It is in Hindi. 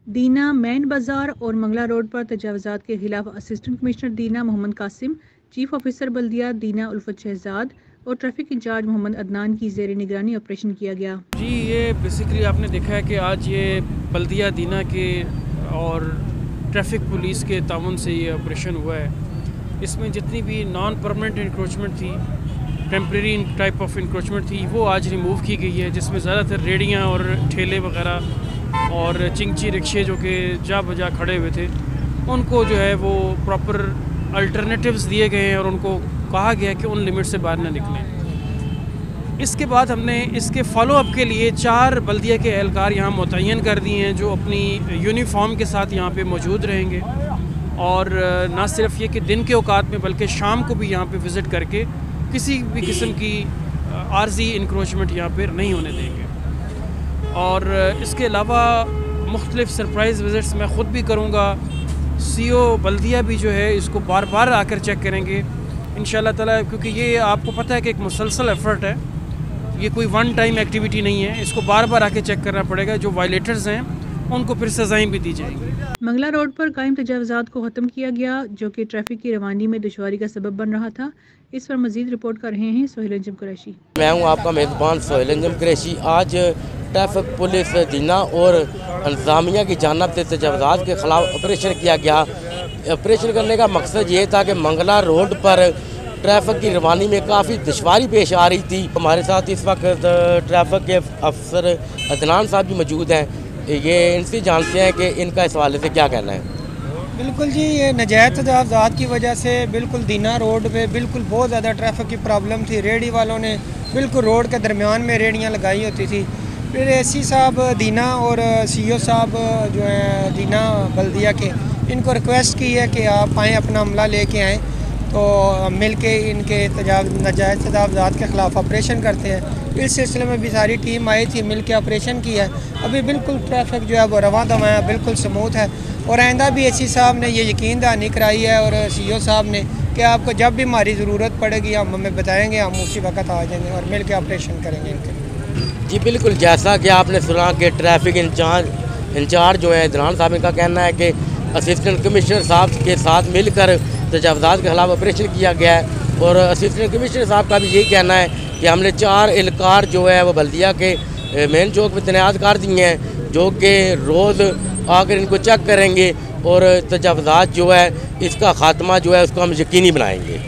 दीना मैन बाजार और मंगला रोड पर तजावज़ात के खिलाफ असिस्टेंट कमिश्नर दीना मोहम्मद कासिम, चीफ ऑफिसर बल्दिया दीना उल्फत शहजाद और ट्रैफिक इंचार्ज मोहम्मद अदनान की ज़ेर निगरानी ऑपरेशन किया गया। जी, ये बेसिकली आपने देखा है कि आज ये बल्दिया दीना के और ट्रैफिक पुलिस के ताउन से ये ऑपरेशन हुआ है। इसमें जितनी भी नॉन परमानेंट इंक्रोचमेंट थी, टेम्प्रेरी टाइप ऑफ इंक्रोचमेंट थी, वो आज रिमूव की गई है, जिसमें ज़्यादातर रेडियाँ और ठेले वगैरह और चिंगची रिक्शे जो कि जा बजा खड़े हुए थे, उनको जो है वो प्रॉपर अल्टरनेटिव्स दिए गए हैं और उनको कहा गया है कि उन लिमिट से बाहर ना निकलें। इसके बाद हमने इसके फॉलो अप के लिए 4 बल्दिया के एहलकार यहाँ मुतय्यन कर दिए हैं, जो अपनी यूनिफॉर्म के साथ यहाँ पे मौजूद रहेंगे और ना सिर्फ ये कि दिन के औकात में बल्कि शाम को भी यहाँ पे विज़िट करके किसी भी किस्म की आर्जी इंक्रोचमेंट यहाँ पर नहीं होने देंगे। और इसके अलावा मुख्तलिफ सरप्राइज़ विज़िट्स मैं ख़ुद भी करूँगा। CO बल्दिया भी जो है इसको बार बार आकर चेक करेंगे इंशाल्लाह ताला, क्योंकि ये आपको पता है कि एक मुसलसल एफ़र्ट है, ये कोई वन टाइम एक्टिविटी नहीं है। इसको बार बार आके चेक करना पड़ेगा। जो वायलेटर्स हैं उनको फिर सज़ाएँ भी दी जाएंगी। मंगला रोड पर कायम तजावज़ात को ख़त्म किया गया, जो कि ट्रैफिक की रवानी में दुश्वारी का सबब बन रहा था। इस पर मज़ीद रिपोर्ट कर रहे हैं सोहेल अंजुम कुरैशी। मैं हूँ आपका मेज़बान सोहेल अंजुम कुरैशी। आज ट्रैफिक पुलिस दीना और इंतज़ामिया की जानिब से तजावज़ात के ख़िलाफ़ ऑपरेशन किया गया। ऑपरेशन करने का मकसद ये था कि मंगला रोड पर ट्रैफिक की रवानी में काफ़ी दुश्वारी पेश आ रही थी। हमारे साथ इस वक्त ट्रैफिक के अफसर अदनान साहब भी मौजूद हैं। ये इनसे जानते हैं कि इनका इस हवाले से क्या कहना है। बिल्कुल जी, ये नजायज़ तजावज़ात की वजह से बिल्कुल दीना रोड पे बिल्कुल बहुत ज़्यादा ट्रैफिक की प्रॉब्लम थी। रेडी वालों ने बिल्कुल रोड के दरमियान में रेडियाँ लगाई होती थी। फिर एसी साहब दीना और CO साहब जो हैं दीना बल्दिया के, इनको रिक्वेस्ट की है कि आप आएँ, अपना अमला लेके आएँ, तो मिल के इनके नाजायज़ तजावज़ात के ख़िलाफ़ ऑपरेशन करते हैं। इस सिलसिले में भी सारी टीम आई थी, मिल के ऑपरेशन किया है। अभी बिल्कुल ट्रैफिक जो है वो रवां दवां है, बिल्कुल स्मूथ है। और आइंदा भी एसी साहब ने ये यकीन दहानी कराई है और CO साहब ने कि आपको जब भी हमारी ज़रूरत पड़ेगी हम हमें बताएँगे, हम उसी वक्त आ जाएंगे और मिल के ऑपरेशन करेंगे इनके। जी बिल्कुल, जैसा कि आपने सुना कि ट्रैफिक इंचार्ज जो है अदनान साहब, इनका कहना है कि असिस्टेंट कमिश्नर साहब के साथ मिलकर तजावज़ात के खिलाफ ऑपरेशन किया गया है। और असिस्टेंट कमिश्नर साहब का भी यही कहना है कि हमने 4 एहलकार जो है वो बल्दिया के मेन चौक पर तैनात कर दिए हैं, जो कि रोज़ आकर इनको चेक करेंगे और तजावज़ात जो है इसका ख़ात्मा जो है उसको हम यकीनी बनाएंगे।